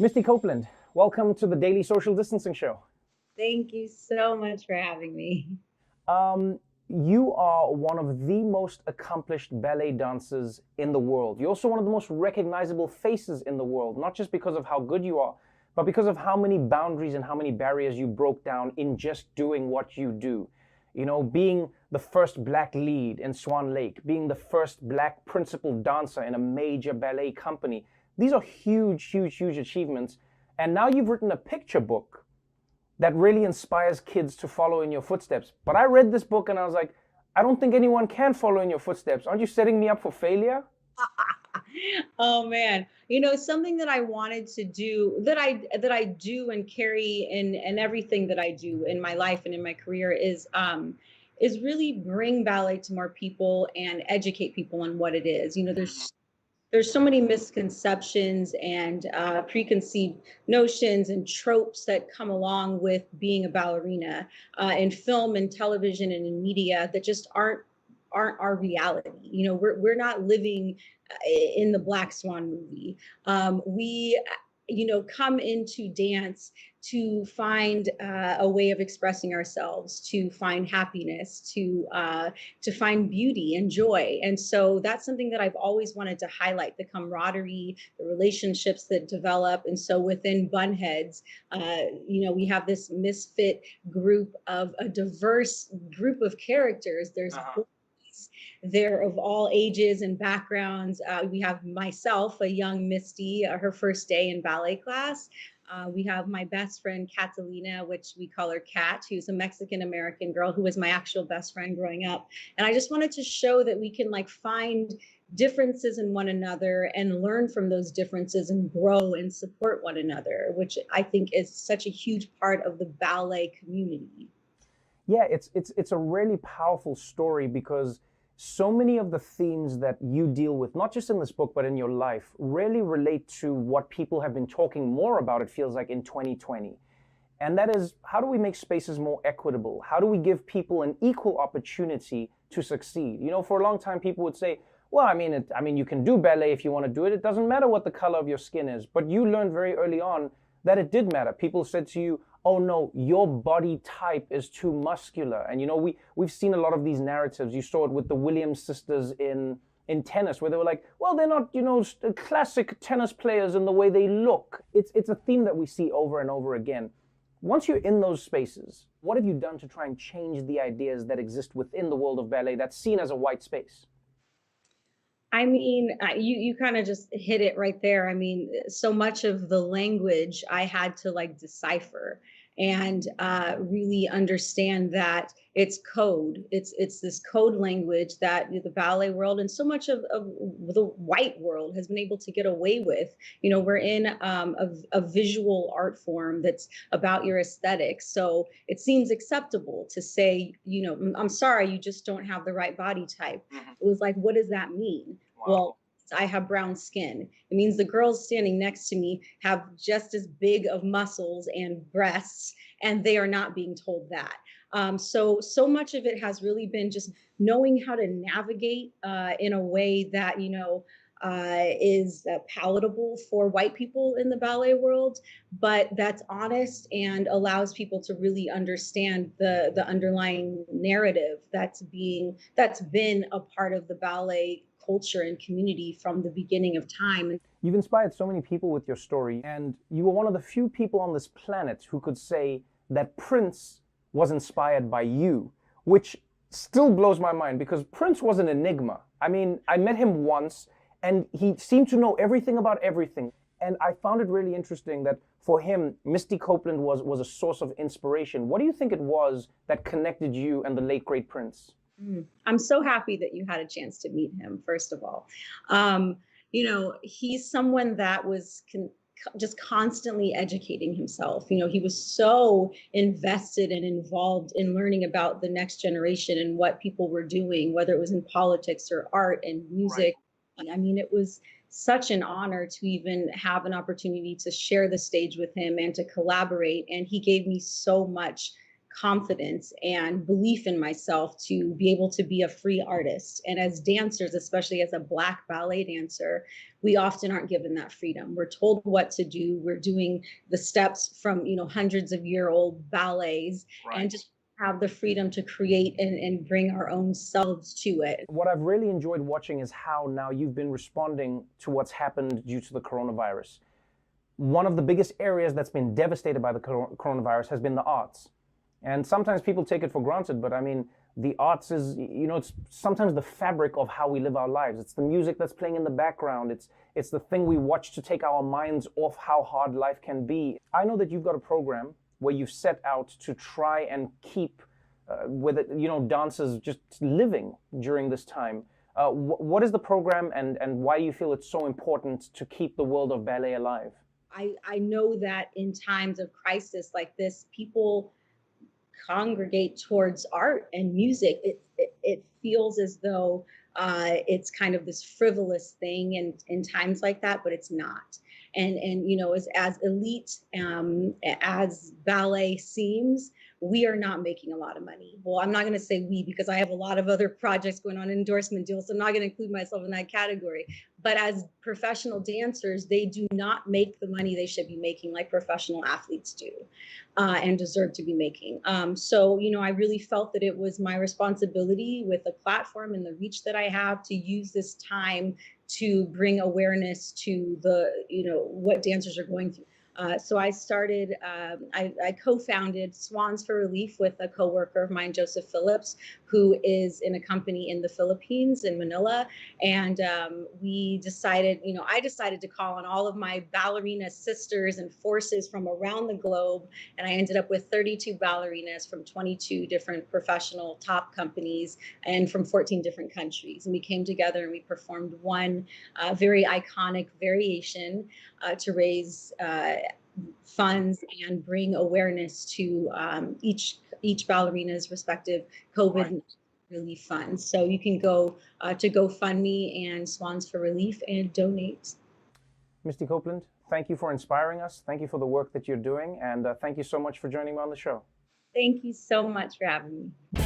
Misty Copeland, welcome to the Daily Social Distancing Show. Thank you so much for having me. Um, you are one of the most accomplished ballet dancers in the world. You're also one of the most recognizable faces in the world, not just because of how good you are, but because of how many boundaries and how many barriers you broke down in just doing what you do. You know, being the first black lead in Swan Lake, being the first black principal dancer in a major ballet company. These are huge, huge, huge achievements. And now you've written a picture book that really inspires kids to follow in your footsteps. But I read this book and I was like, I don't think anyone can follow in your footsteps. Aren't you setting me up for failure? Oh man, something that I wanted to do that I do and carry in everything that I do in my life and in my career is really bring ballet to more people and educate people on what it is. There's so many misconceptions and preconceived notions and tropes that come along with being a ballerina in film and television and in media that just aren't our reality. We're not living in the Black Swan movie. We come into dance to find a way of expressing ourselves, to find happiness, to find beauty and joy. And so that's something that I've always wanted to highlight: the camaraderie, the relationships that develop. And so within Bunheads, we have this misfit group of a diverse group of characters. There's They're of all ages and backgrounds. We have myself, a young Misty, her first day in ballet class. We have my best friend, Catalina, which we call her Kat, who's a Mexican American girl who was my actual best friend growing up. And I just wanted to show that we can find differences in one another and learn from those differences and grow and support one another, which I think is such a huge part of the ballet community. Yeah, it's a really powerful story because so many of the themes that you deal with, not just in this book, but in your life, really relate to what people have been talking more about, it feels like, in 2020. And that is, how do we make spaces more equitable? How do we give people an equal opportunity to succeed? You know, for a long time, people would say, well, I mean, you can do ballet if you want to do it. It doesn't matter what the color of your skin is. But you learned very early on that it did matter. People said to you, oh no, your body type is too muscular. And you know, we've seen a lot of these narratives. You saw it with the Williams sisters in tennis, where they were like, well, they're not, classic tennis players in the way they look. It's a theme that we see over and over again. Once you're in those spaces, what have you done to try and change the ideas that exist within the world of ballet that's seen as a white space? I mean, you kind of just hit it right there. I mean, so much of the language I had to decipher and really understand that it's code. It's this code language that the ballet world and so much of the white world has been able to get away with. We're in a visual art form that's about your aesthetics. So it seems acceptable to say, I'm sorry, you just don't have the right body type. It was like, what does that mean? Well, I have brown skin. It means the girls standing next to me have just as big of muscles and breasts, and they are not being told that. So much of it has really been just knowing how to navigate in a way that is palatable for white people in the ballet world, but that's honest and allows people to really understand the underlying narrative that's been a part of the ballet culture and community from the beginning of time. You've inspired so many people with your story, and you were one of the few people on this planet who could say that Prince was inspired by you, which still blows my mind because Prince was an enigma. I mean, I met him once and he seemed to know everything about everything. And I found it really interesting that for him, Misty Copeland was a source of inspiration. What do you think it was that connected you and the late, great Prince? I'm so happy that you had a chance to meet him, first of all. He's someone that was just constantly educating himself. He was so invested and involved in learning about the next generation and what people were doing, whether it was in politics or art and music. Right. I mean, it was such an honor to even have an opportunity to share the stage with him and to collaborate. And he gave me so much confidence and belief in myself to be able to be a free artist. And as dancers, especially as a Black ballet dancer, we often aren't given that freedom. We're told what to do. We're doing the steps from, hundreds of year old ballets, Right. and just have the freedom to create and bring our own selves to it. What I've really enjoyed watching is how now you've been responding to what's happened due to the coronavirus. One of the biggest areas that's been devastated by the coronavirus has been the arts. And sometimes people take it for granted, but I mean, the arts is, it's sometimes the fabric of how we live our lives. It's the music that's playing in the background. It's the thing we watch to take our minds off how hard life can be. I know that you've got a program where you've set out to try and keep dancers just living during this time. What is the program, and why do you feel it's so important to keep the world of ballet alive? I know that in times of crisis like this, people congregate towards art and music. It feels as though it's kind of this frivolous thing in times like that, but it's not. And as elite as ballet seems, we are not making a lot of money. Well, I'm not going to say we, because I have a lot of other projects going on, endorsement deals, so I'm not going to include myself in that category. But as professional dancers, they do not make the money they should be making like professional athletes do, and deserve to be making. So, I really felt that it was my responsibility with the platform and the reach that I have to use this time to bring awareness to what dancers are going through. So I started, I co-founded Swans for Relief with a coworker of mine, Joseph Phillips, who is in a company in the Philippines, in Manila. And we decided, I decided to call on all of my ballerina sisters and forces from around the globe. And I ended up with 32 ballerinas from 22 different professional top companies and from 14 different countries. And we came together and we performed one very iconic variation to raise funds and bring awareness to each ballerina's respective COVID relief funds. So you can go to GoFundMe and Swans for Relief and donate. Misty Copeland, thank you for inspiring us. Thank you for the work that you're doing. And thank you so much for joining me on the show. Thank you so much for having me.